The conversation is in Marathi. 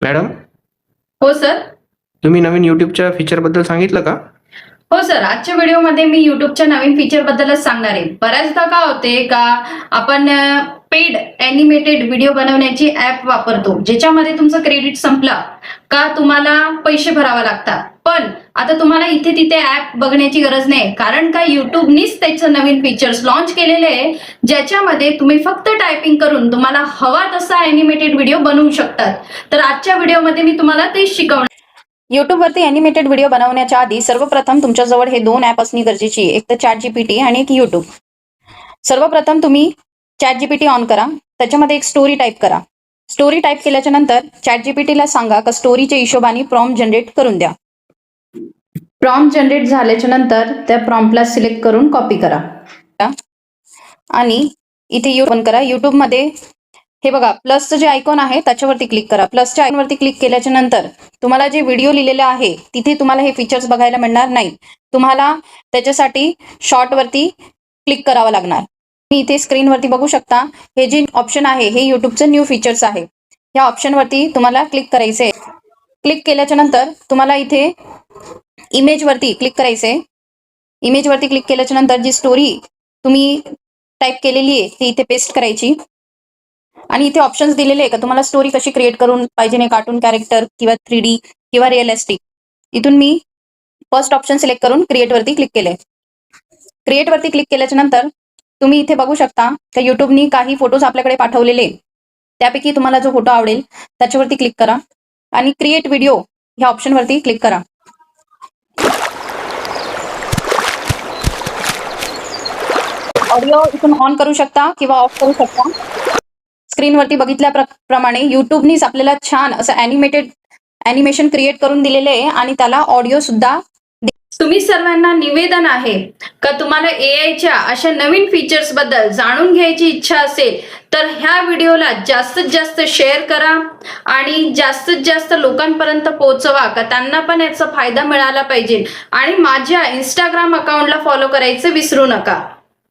मॅडम, हो सर. तुम्ही नवीन YouTubeच्या फीचरबद्दल सांगितलं का? हो सर, आजच्या व्हिडिओमध्ये मी YouTubeच्या नवीन फीचर बद्दलच सांगणार आहे. बऱ्याचदा काय होते का आपण पेड ॲनिमेटेड व्हिडिओ बनवण्याची ॲप वापरतो, ज्याच्यामध्ये तुमचं क्रेडिट संपला का तुम्हाला पैसे भरावे लागतात. पण आता तुम्हाला इथे तिथे ॲप बघण्याची गरज नाही, कारण का YouTubeनीच त्याचं नवीन फीचर्स लॉन्च केलेले आहे, ज्याच्यामध्ये तुम्ही फक्त टायपिंग करून तुम्हाला हवा तसा ॲनिमेटेड व्हिडिओ बनवू शकतात. तर आजच्या व्हिडिओमध्ये मी तुम्हाला तेच शिकवणार. युट्यूबवरती ॲनिमेटेड व्हिडिओ बनवण्याच्या आधी सर्वप्रथम तुमच्याजवळ हे 2 ॲप असणे गरजेची आहे. एक तर ChatGPT आणि एक YouTube. सर्वप्रथम तुम्ही ChatGPT ऑन करा. त्याच्यामध्ये एक स्टोरी टाईप करा. स्टोरी टाईप केल्याच्या नंतर ChatGPTला सांगा का स्टोरीच्या हिशोबाने प्रॉम्प्ट जनरेट करून द्या. प्रॉम्प्ट जनरेट झाल्याच्या नंतर त्या प्रॉम्प्टला सिलेक्ट करून कॉपी करा आणि इथे ओपन करा. YouTubeमध्ये हे बघा प्लसचं जे आयकॉन आहे त्याच्यावरती क्लिक करा. प्लसच्या आयकॉनवरती क्लिक केल्याच्या नंतर तुम्हाला जे व्हिडिओ लिहिलेला आहे तिथे तुम्हाला हे फीचर्स बघायला मिळणार नाही. तुम्हाला त्याच्यासाठी शॉर्टवरती क्लिक करावं लागणार. मी इथे स्क्रीनवरती बघू शकता हे जे ऑप्शन आहे हे YouTubeचं न्यू फीचर्स आहे. या ऑप्शनवरती तुम्हाला क्लिक करायचं आहे. क्लिक केल्याच्या नंतर तुम्हाला इथे इमेजवरती क्लिक करायचं आहे. इमेजवरती क्लिक केल्याच्या नंतर जी स्टोरी तुम्ही टाईप केलेली आहे ती इथे पेस्ट करायची आणि इथे ऑप्शन्स दिलेले आहे का तुम्हाला स्टोरी कशी क्रिएट करून पाहिजे, नाही कार्टून कॅरेक्टर किंवा 3D किंवा रिअलिस्टिक. इथून मी फर्स्ट ऑप्शन सिलेक्ट करून क्रिएटवरती क्लिक केले. क्रिएटवरती क्लिक केल्याच्या नंतर तुम्ही इथे बघू शकता की YouTubeनी काही फोटोज आपल्याकडे पाठवलेले, त्यापैकी तुम्हाला जो फोटो आवडेल त्याच्यावरती क्लिक करा आणि क्रिएट व्हिडिओ ह्या ऑप्शनवरती क्लिक करा. ऑडिओ इथून ऑन करू शकता किंवा ऑफ करू शकता. स्क्रीनवरती बघितल्याप्रमाणे YouTubeनीच आपल्याला छान असं ॲनिमेशन क्रिएट करून दिलेले आहे आणि त्याला ऑडिओ सुद्धा. तुम्ही सर्वांना निवेदन आहे का तुम्हाला AIच्या अशा नवीन फीचर्स बद्दल जाणून घ्यायची इच्छा असेल तर ह्या व्हिडिओला जास्तीत जास्त शेअर करा आणि जास्तीत जास्त लोकांपर्यंत पोहोचवा का त्यांना पण याचा फायदा मिळाला पाहिजे. आणि माझ्या Instagram अकाउंटला फॉलो करायचं विसरू नका.